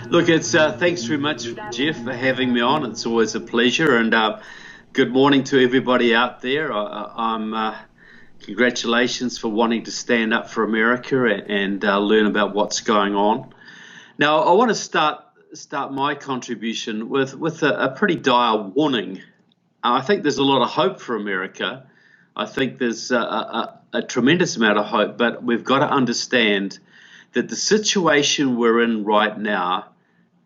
Look, it's thanks very much, Jeff, for having me on. It's always a pleasure, and good morning to everybody out there. I'm congratulations for wanting to stand up for America and learn about what's going on. Now, I want to start my contribution with a pretty dire warning. I think there's a lot of hope for America. I think there's a tremendous amount of hope, but we've got to understand that the situation we're in right now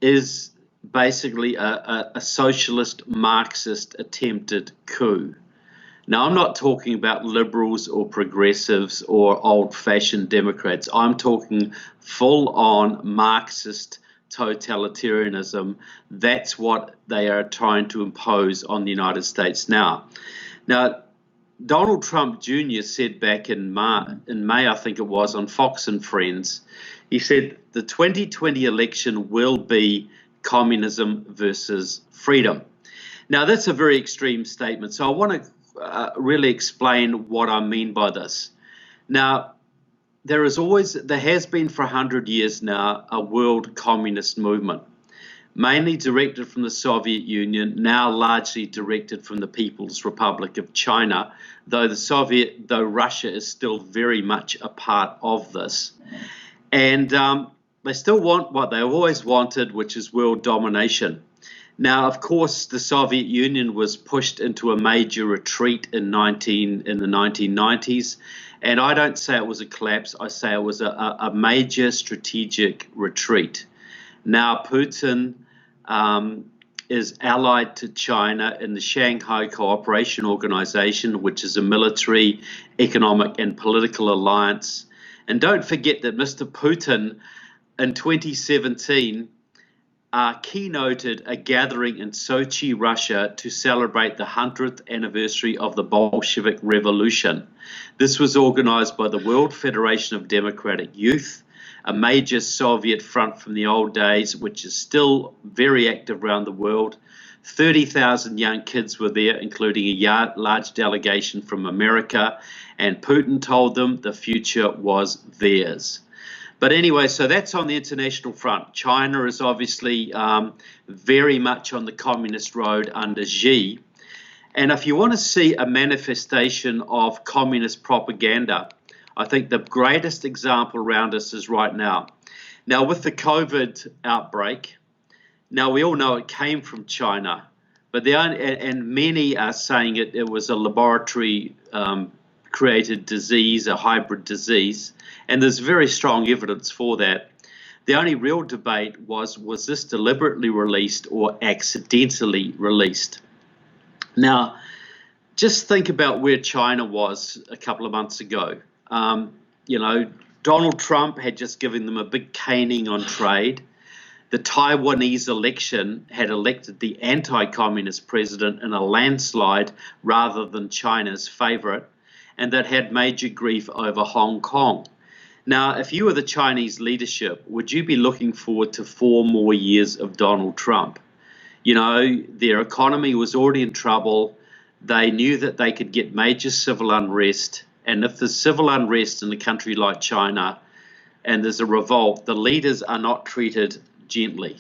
is basically a socialist Marxist attempted coup. Now, I'm not talking about liberals or progressives or old-fashioned Democrats. I'm talking full-on Marxist totalitarianism. That's what they are trying to impose on the United States now. Now, Donald Trump Jr. said back in May, I think it was, on Fox and Friends, he said the 2020 election will be communism versus freedom. Now, that's a very extreme statement, so I want to really explain what I mean by this. Now, there has been for 100 years now a world communist movement, mainly directed from the Soviet Union, now largely directed from the People's Republic of China, though Russia is still very much a part of this. And they still want what they always wanted, which is world domination. Now, of course, the Soviet Union was pushed into a major retreat in the 1990s, and I don't say it was a collapse, I say it was a major strategic retreat. Now, Putin is allied to China in the Shanghai Cooperation Organization, which is a military, economic, and political alliance. And don't forget that Mr. Putin, in 2017, keynoted a gathering in Sochi, Russia, to celebrate the 100th anniversary of the Bolshevik Revolution. This was organized by the World Federation of Democratic Youth, a major Soviet front from the old days, which is still very active around the world. 30,000 young kids were there, including a large delegation from America, and Putin told them the future was theirs. But anyway, so that's on the international front. China is obviously very much on the communist road under Xi. And if you want to see a manifestation of communist propaganda, I think the greatest example around us is right now. Now, with the COVID outbreak, now we all know it came from China, but and many are saying it was a laboratory created disease, a hybrid disease, and there's very strong evidence for that. The only real debate was this deliberately released or accidentally released? Now, just think about where China was a couple of months ago. Donald Trump had just given them a big caning on trade. The Taiwanese election had elected the anti-communist president in a landslide rather than China's favorite, and that had major grief over Hong Kong. Now, if you were the Chinese leadership, would you be looking forward to 4 more years of Donald Trump? Their economy was already in trouble. They knew that they could get major civil unrest. And if there's civil unrest in a country like China and there's a revolt, the leaders are not treated gently.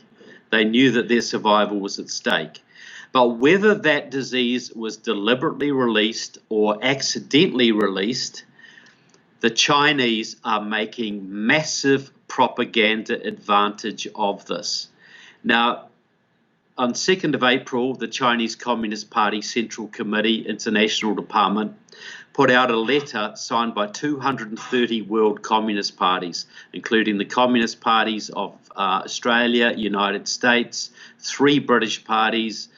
They knew that their survival was at stake. But whether that disease was deliberately released or accidentally released, the Chinese are making massive propaganda advantage of this. Now, on 2nd of April, the Chinese Communist Party Central Committee International Department put out a letter signed by 230 world communist parties, including the Communist parties of Australia, United States, 3 British parties,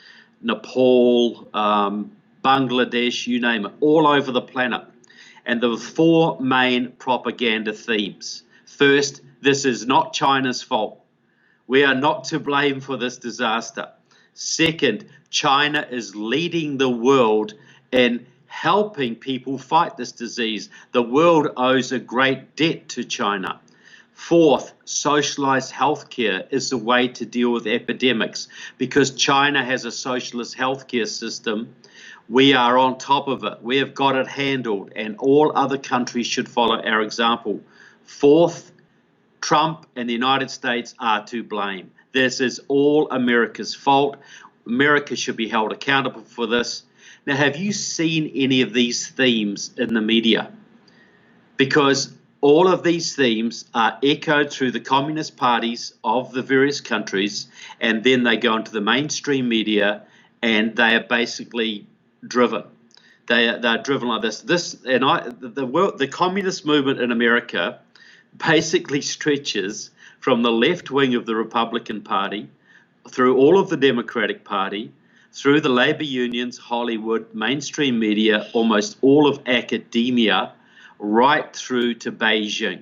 Nepal, Bangladesh, you name it, all over the planet. And there were 4 main propaganda themes. First, this is not China's fault. We are not to blame for this disaster. Second, China is leading the world in helping people fight this disease. The world owes a great debt to China. Fourth, socialized healthcare is the way to deal with epidemics. Because China has a socialist healthcare system, we are on top of it. We have got it handled, and all other countries should follow our example. Fourth, Trump and the United States are to blame. This is all America's fault. America should be held accountable for this. Now, have you seen any of these themes in the media? Because all of these themes are echoed through the communist parties of the various countries, and then they go into the mainstream media, and they are basically driven. They're driven like this. The communist movement in America basically stretches from the left wing of the Republican Party, through all of the Democratic Party, through the labor unions, Hollywood, mainstream media, almost all of academia, right through to Beijing.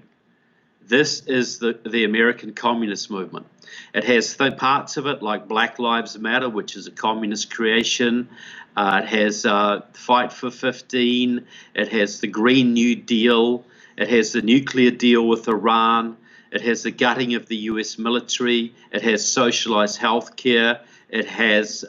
This is the American communist movement. It has parts of it like Black Lives Matter, which is a communist creation. It has Fight for 15. It has the Green New Deal. It has the nuclear deal with Iran. It has the gutting of the US military. It has socialized health care. It has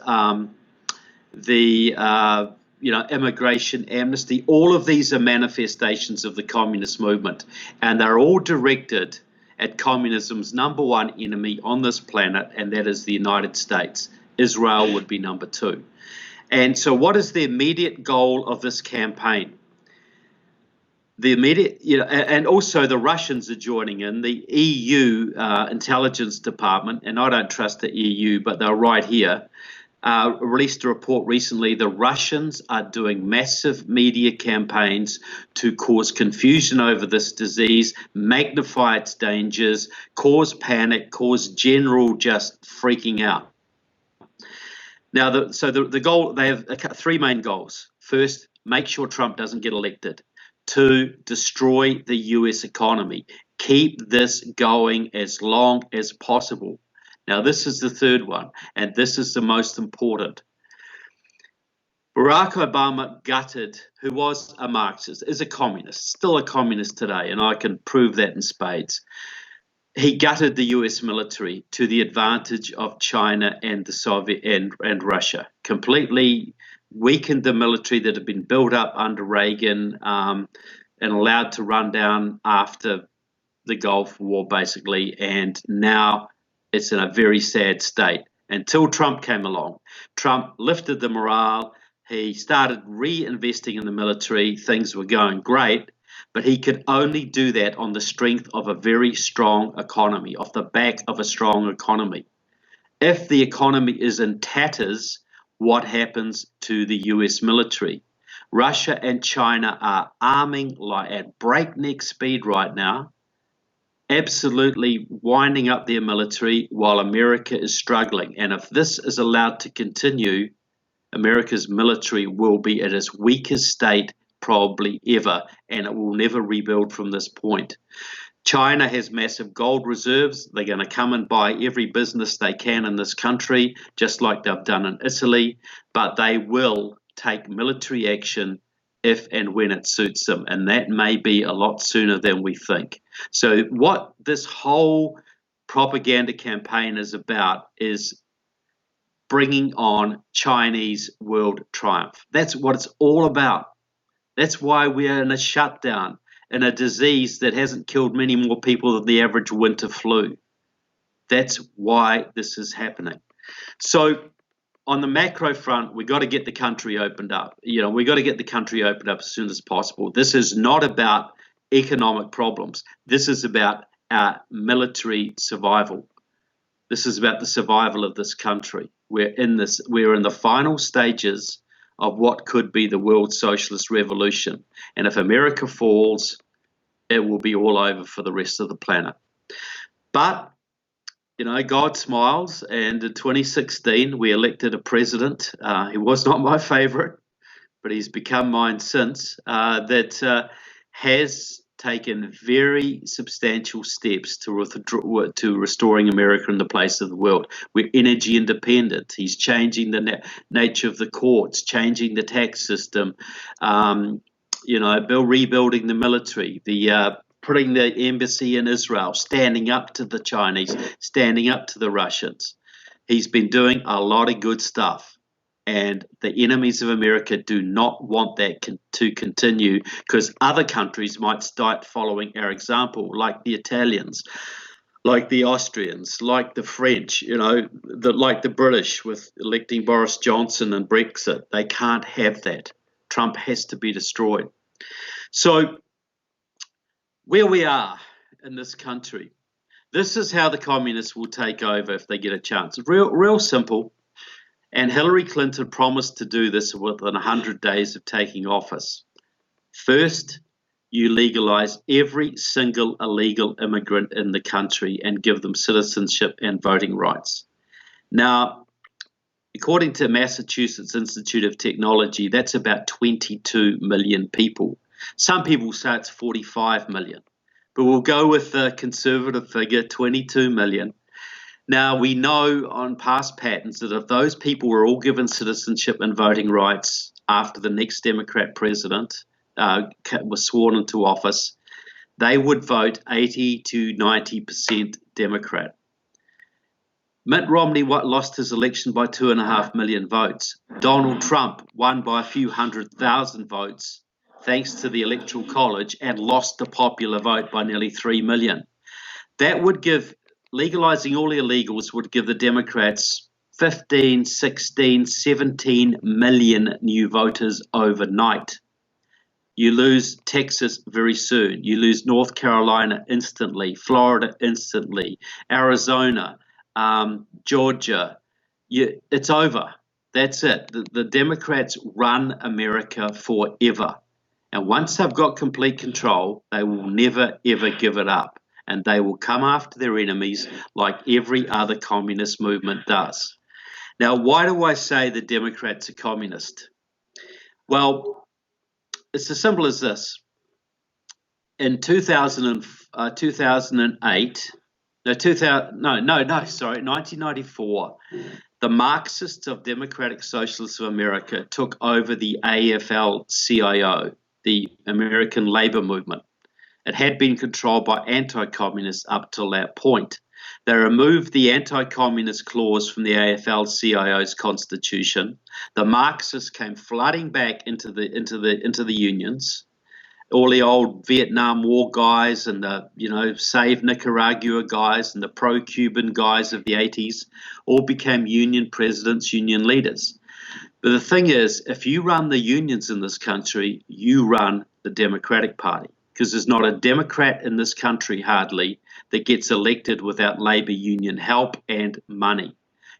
immigration amnesty. All of these are manifestations of the communist movement, and they're all directed at communism's number one enemy on this planet, and that is the United States. Israel would be number two. And so what is the immediate goal of this campaign? The immediate, and also the Russians are joining in. The EU intelligence department, and I don't trust the EU, but they're right here, released a report recently. The Russians are doing massive media campaigns to cause confusion over this disease, magnify its dangers, cause panic, cause general just freaking out. Now, the goal, they have three main goals. First, make sure Trump doesn't get elected. Two, destroy the US economy. Keep this going as long as possible. Now, this is the third one, and this is the most important. Barack Obama gutted, who was a Marxist, is a communist, still a communist today, and I can prove that in spades. He gutted the US military to the advantage of China and the Soviet and Russia, completely weakened the military that had been built up under Reagan and allowed to run down after the Gulf War, basically, and now it's in a very sad state. Until Trump came along, Trump lifted the morale, he started reinvesting in the military, things were going great, but he could only do that on the strength of a very strong economy, off the back of a strong economy. If the economy is in tatters, what happens to the US military? Russia and China are arming at breakneck speed right now, absolutely winding up their military while America is struggling. And if this is allowed to continue, America's military will be at its weakest state probably ever, and it will never rebuild from this point. China has massive gold reserves. They're going to come and buy every business they can in this country, just like they've done in Italy, but they will take military action if and when it suits them, and that may be a lot sooner than we think. So what this whole propaganda campaign is about is bringing on Chinese world triumph. That's what it's all about. That's why we're in a shutdown, in a disease that hasn't killed many more people than the average winter flu. That's why this is happening. So on the macro front, we've got to get the country opened up. We've got to get the country opened up as soon as possible. This is not about economic problems. This is about our military survival. This is about the survival of this country. We're in the final stages of what could be the world socialist revolution. And if America falls, it will be all over for the rest of the planet. But, God smiles, and in 2016, we elected a president. He was not my favorite, but he's become mine since, that has taken very substantial steps to restoring America in the place of the world. We're energy independent. He's changing the nature of the courts, changing the tax system, rebuilding the military, putting the embassy in Israel, standing up to the Chinese, standing up to the Russians. He's been doing a lot of good stuff. And the enemies of America do not want that to continue, because other countries might start following our example, like the Italians. like the Austrians, like the French, like the British with electing Boris Johnson and Brexit. They can't have that. Trump has to be destroyed. So where we are in this country, this is how the communists will take over if they get a chance. Real simple. And Hillary Clinton promised to do this within 100 days of taking office. First, you legalize every single illegal immigrant in the country and give them citizenship and voting rights. Now, according to Massachusetts Institute of Technology, that's about 22 million people. Some people say it's 45 million, but we'll go with the conservative figure, 22 million. Now, we know on past patterns that if those people were all given citizenship and voting rights after the next Democrat president was sworn into office, they would vote 80 to 90% Democrat. Mitt Romney lost his election by 2.5 million votes. Donald Trump won by a few 100,000 votes thanks to the Electoral College and lost the popular vote by nearly 3 million. That would give, legalizing all illegals would give the Democrats 15, 16, 17 million new voters overnight. You lose Texas very soon. You lose North Carolina instantly, Florida instantly, Arizona, Georgia. It's over. That's it. The Democrats run America forever. And once they've got complete control, they will never, ever give it up. And they will come after their enemies like every other communist movement does. Now, why do I say the Democrats are communist? Well, it's as simple as this. In 1994, the Marxists of Democratic Socialists of America took over the AFL-CIO, the American labor movement. It had been controlled by anti-communists up till that point. They removed the anti-communist clause from the AFL-CIO's constitution. The Marxists came flooding back into the unions. All the old Vietnam War guys and the Save Nicaragua guys and the pro-Cuban guys of the 80s all became union presidents, union leaders. But the thing is, if you run the unions in this country, you run the Democratic Party. Because there's not a Democrat in this country hardly that gets elected without labor union help and money.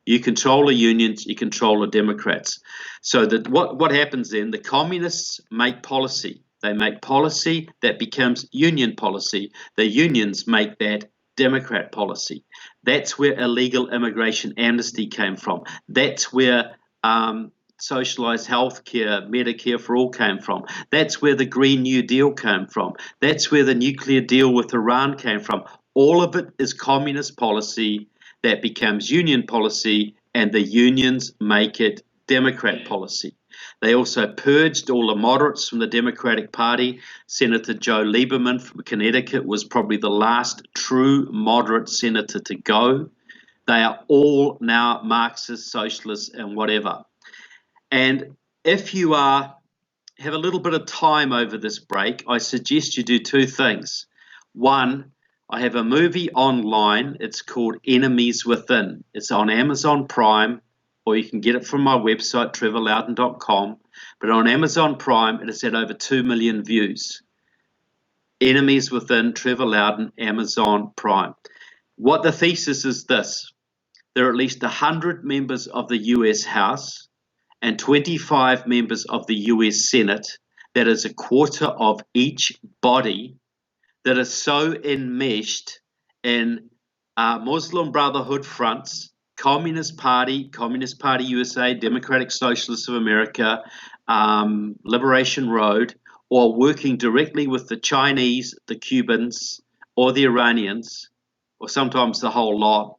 You control the unions, you control the Democrats. So that what happens then, the communists make policy. They make policy that becomes union policy. The unions make that Democrat policy. That's where illegal immigration amnesty came from. That's where socialized health care, Medicare for all came from. That's where the Green New Deal came from. That's where the nuclear deal with Iran came from. All of it is communist policy that becomes union policy, and the unions make it Democrat policy. They also purged all the moderates from the Democratic Party. Senator Joe Lieberman from Connecticut was probably the last true moderate senator to go. They are all now Marxist, socialists, and whatever. And if you have a little bit of time over this break, I suggest you do two things. One, I have a movie online. It's called Enemies Within. It's on Amazon Prime, or you can get it from my website, trevorloudon.com. But on Amazon Prime, it has had over 2 million views. Enemies Within, Trevor Loudon, Amazon Prime. What the thesis is this. There are at least 100 members of the US House and 25 members of the US Senate, that is a quarter of each body, that are so enmeshed in Muslim Brotherhood fronts, Communist Party USA, Democratic Socialists of America, Liberation Road, or working directly with the Chinese, the Cubans, or the Iranians, or sometimes the whole lot.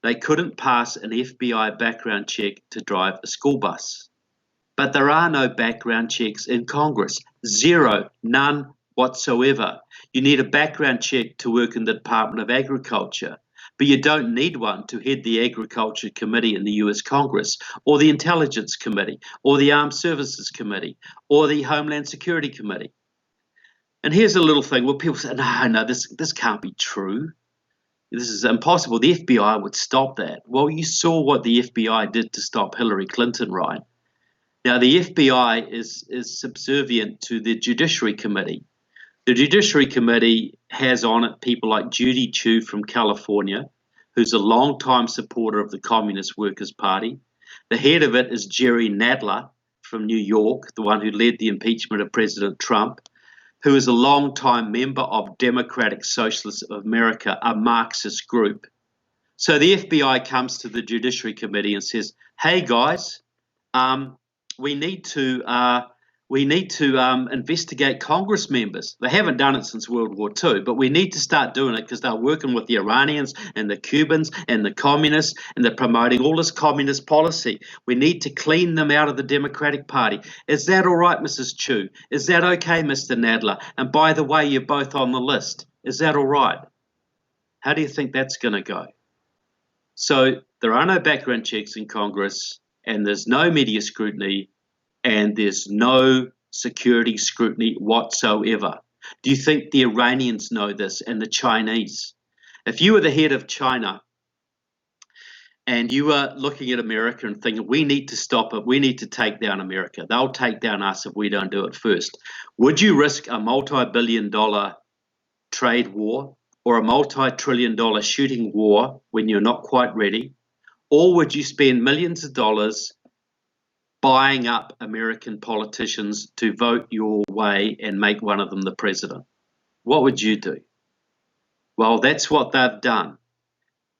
They couldn't pass an FBI background check to drive a school bus. But there are no background checks in Congress. Zero, none whatsoever. You need a background check to work in the Department of Agriculture, but you don't need one to head the Agriculture Committee in the US Congress, or the Intelligence Committee, or the Armed Services Committee, or the Homeland Security Committee. And here's a little thing where people say, no, this can't be true. This is impossible. The FBI would stop that. Well, you saw what the FBI did to stop Hillary Clinton, right? Now, the FBI is subservient to the Judiciary Committee. The Judiciary Committee has on it people like Judy Chu from California, who's a longtime supporter of the Communist Workers' Party. The head of it is Jerry Nadler from New York, the one who led the impeachment of President Trump, who is a longtime member of Democratic Socialists of America, a Marxist group. So the FBI comes to the Judiciary Committee and says, "Hey guys, we need to investigate Congress members. They haven't done it since World War II, but we need to start doing it because they're working with the Iranians and the Cubans and the communists, and they're promoting all this communist policy. We need to clean them out of the Democratic Party. Is that all right, Mrs. Chu? Is that okay, Mr. Nadler? And by the way, you're both on the list. Is that all right?" How do you think that's going to go? So there are no background checks in Congress, and there's no media scrutiny, and there's no security scrutiny whatsoever. Do you think the Iranians know this, and the Chinese? If you were the head of China and you were looking at America and thinking, we need to stop it, we need to take down America, they'll take down us if we don't do it first, would you risk a multi-billion-dollar trade war or a multi-trillion-dollar shooting war when you're not quite ready? Or would you spend millions of dollars buying up American politicians to vote your way and make one of them the president? What would you do? Well, that's what they've done.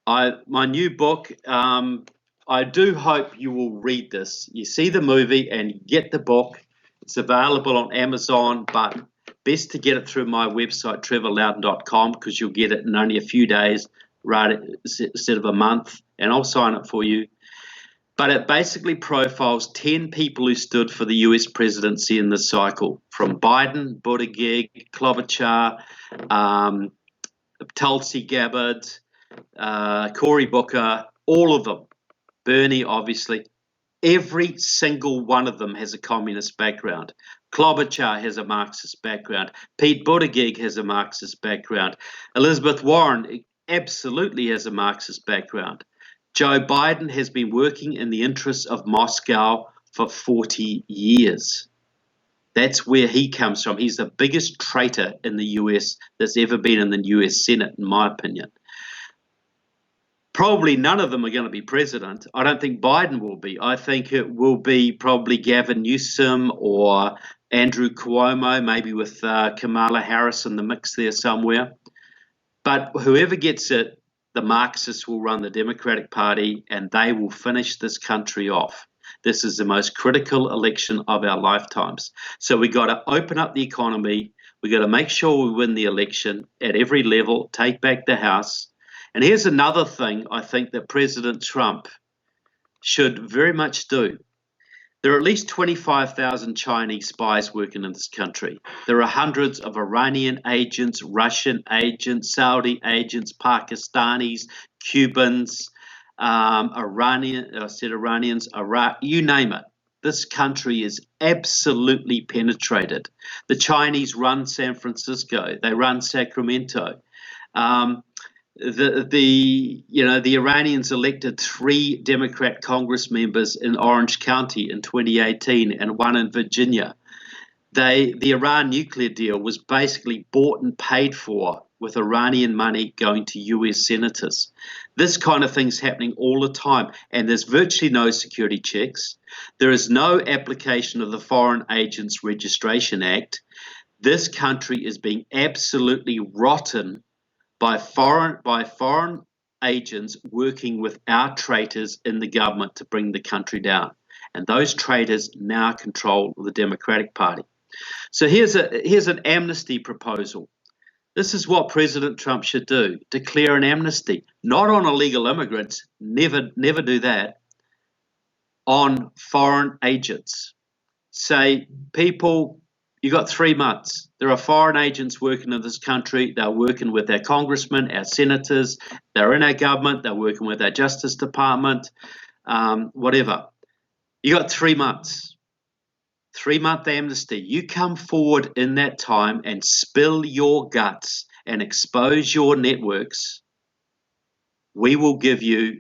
My new book, I do hope you will read this. You see the movie and get the book. It's available on Amazon, but best to get it through my website, trevorloudon.com, because you'll get it in only a few days right instead of a month, and I'll sign it for you. But it basically profiles 10 people who stood for the US presidency in this cycle, from Biden, Buttigieg, Klobuchar, Tulsi Gabbard, Cory Booker, all of them, Bernie, obviously. Every single one of them has a communist background. Klobuchar has a Marxist background. Pete Buttigieg has a Marxist background. Elizabeth Warren absolutely has a Marxist background. Joe Biden has been working in the interests of Moscow for 40 years. That's where he comes from. He's the biggest traitor in the US that's ever been in the US Senate, in my opinion. Probably none of them are going to be president. I don't think Biden will be. I think it will be probably Gavin Newsom or Andrew Cuomo, maybe with Kamala Harris in the mix there somewhere. But whoever gets it, the Marxists will run the Democratic Party and they will finish this country off. This is the most critical election of our lifetimes. So we got to open up the economy. We got to make sure we win the election at every level, take back the House. And here's another thing I think that President Trump should very much do. There are at least 25,000 Chinese spies working in this country. There are hundreds of Iranian agents, Russian agents, Saudi agents, Pakistanis, Cubans, Iranians, Iraq, you name it. This country is absolutely penetrated. The Chinese run San Francisco. They run Sacramento. The Iranians elected 3 Democrat Congress members in Orange County in 2018 and 1 in Virginia. The Iran nuclear deal was basically bought and paid for with Iranian money going to US senators. This kind of thing's happening all the time, and there's virtually no security checks. There is no application of the Foreign Agents Registration Act. This country is being absolutely rotten by foreign agents working with our traitors in the government to bring the country down. And those traitors now control the Democratic Party. So here's an amnesty proposal. This is what President Trump should do. Declare an amnesty, not on illegal immigrants, never do that, on foreign agents. Say, people, you got 3 months. There are foreign agents working in this country. They're working with our congressmen, our senators. They're in our government. They're working with our Justice Department, whatever. You got 3 months. 3-month amnesty. You come forward in that time and spill your guts and expose your networks. we will give you,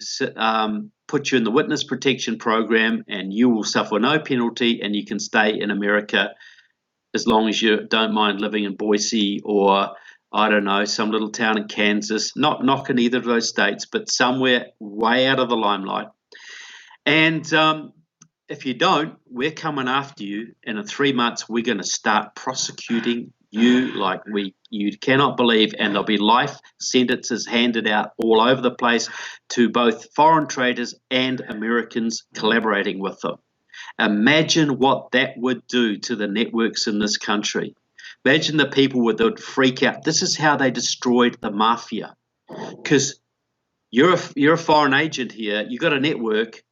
put you in the witness protection program, and you will suffer no penalty, and you can stay in America as long as you don't mind living in Boise or, I don't know, some little town in Kansas, not knocking either of those states, but somewhere way out of the limelight. And if you don't, we're coming after you, and in 3 months we're going to start prosecuting you like you cannot believe, and there'll be life sentences handed out all over the place to both foreign traders and Americans collaborating with them. Imagine what that would do to the networks in this country. Imagine the people that would freak out. This is how they destroyed the mafia. Because you're a foreign agent here, you've got a network,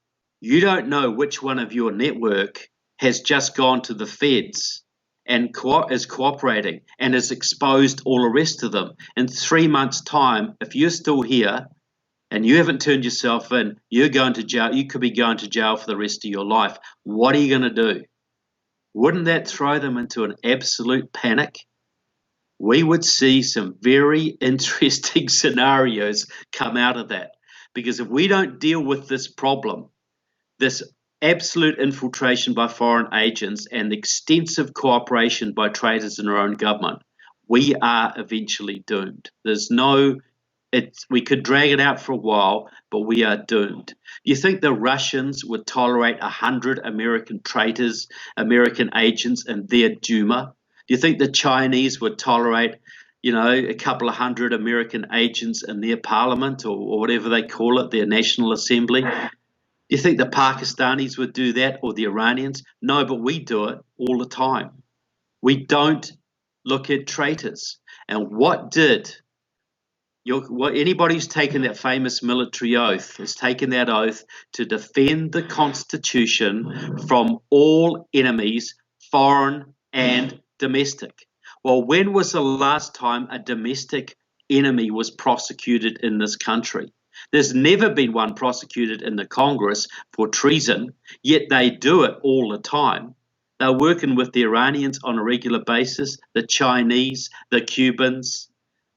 you don't know which one of your network has just gone to the feds and is cooperating and has exposed all the rest of them. In 3 months' time, if you're still here and you haven't turned yourself in, you're going to jail. You could be going to jail for the rest of your life. What are you going to do? Wouldn't that throw them into an absolute panic? We would see some very interesting scenarios come out of that. Because if we don't deal with this problem, this absolute infiltration by foreign agents and extensive cooperation by traders in our own government, we are eventually doomed. We could drag it out for a while, but we are doomed. You think the Russians would tolerate 100 American traitors, American agents in their Duma? Do you think the Chinese would tolerate, a couple of hundred American agents in their parliament or whatever they call it, their National Assembly? Do you think the Pakistanis would do that, or the Iranians? No, but we do it all the time. We don't look at traitors. And anybody who's taken that famous military oath has taken that oath to defend the Constitution from all enemies, foreign and domestic. Well, when was the last time a domestic enemy was prosecuted in this country? There's never been one prosecuted in the Congress for treason, yet they do it all the time. They're working with the Iranians on a regular basis, the Chinese, the Cubans.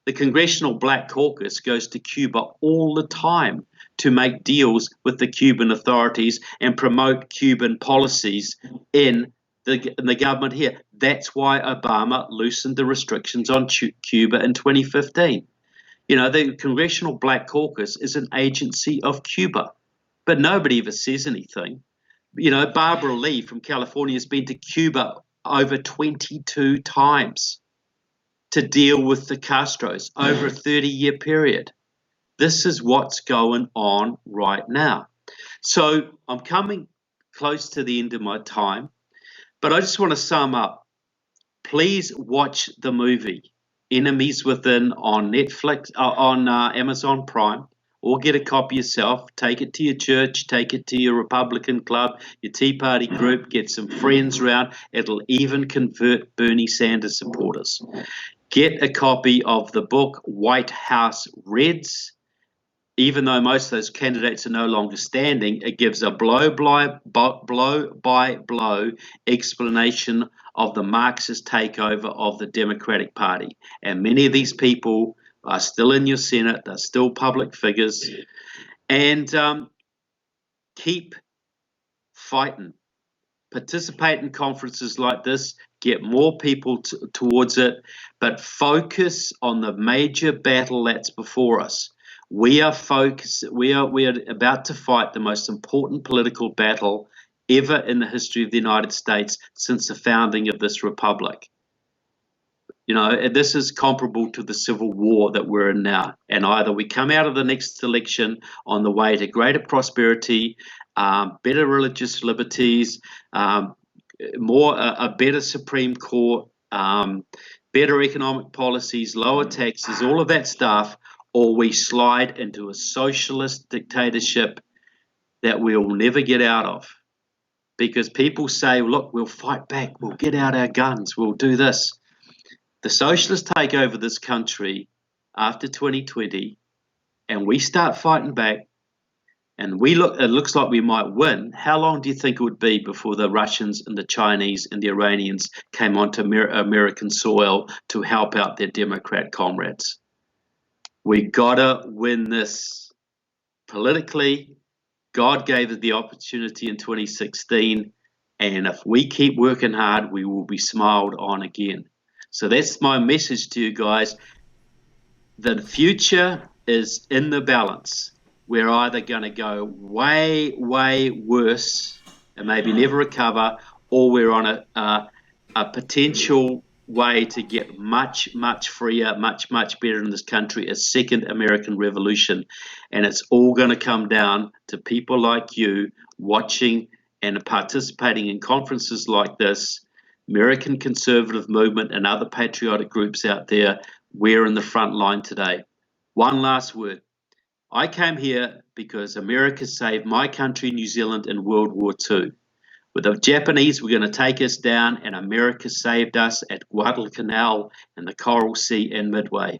The Congressional Black Caucus goes to Cuba all the time to make deals with the Cuban authorities and promote Cuban policies in the government here. That's why Obama loosened the restrictions on Cuba in 2015. The Congressional Black Caucus is an agency of Cuba, but nobody ever says anything. Barbara Lee from California has been to Cuba over 22 times to deal with the Castros over a 30-year period. This is what's going on right now. So I'm coming close to the end of my time, but I just want to sum up. Please watch the movie Enemies Within on Netflix, on Amazon Prime, or get a copy yourself. Take it to your church, take it to your Republican club, your Tea Party group, get some friends around. It'll even convert Bernie Sanders supporters. Get a copy of the book White House Reds. Even though most of those candidates are no longer standing, it gives a blow-by-blow explanation of the Marxist takeover of the Democratic Party. And many of these people are still in your Senate. They're still public figures. And keep fighting. Participate in conferences like this. Get more people towards it. But focus on the major battle that's before us. We are about to fight the most important political battle ever in the history of the United States since the founding of this republic. This is comparable to the Civil War that we're in now. And either we come out of the next election on the way to greater prosperity, better religious liberties, a better Supreme Court, better economic policies, lower taxes, all of that stuff, or we slide into a socialist dictatorship that we'll never get out of. Because people say, look, we'll fight back, we'll get out our guns, we'll do this. The socialists take over this country after 2020, and we start fighting back, and it looks like we might win. How long do you think it would be before the Russians and the Chinese and the Iranians came onto American soil to help out their Democrat comrades? We gotta win this. politically, God gave us the opportunity in 2016, and if we keep working hard, we will be smiled on again. So that's my message to you guys. The future is in the balance. We're either going to go way, way worse and maybe never recover, or we're on a potential way to get much, much freer, much, much better in this country, a second American Revolution. And it's all going to come down to people like you watching and participating in conferences like this, American Conservative Movement and other patriotic groups out there. We're in the front line today. One last word. I came here because America saved my country, New Zealand, in World War II. With the Japanese, we're going to take us down, and America saved us at Guadalcanal and the Coral Sea and Midway.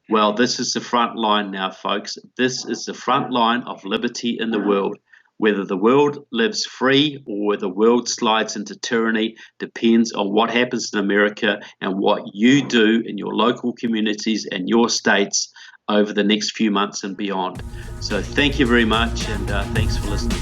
Well, this is the front line now, folks. This is the front line of liberty in the world. Whether the world lives free or whether the world slides into tyranny depends on what happens in America and what you do in your local communities and your states over the next few months and beyond. So thank you very much, and thanks for listening.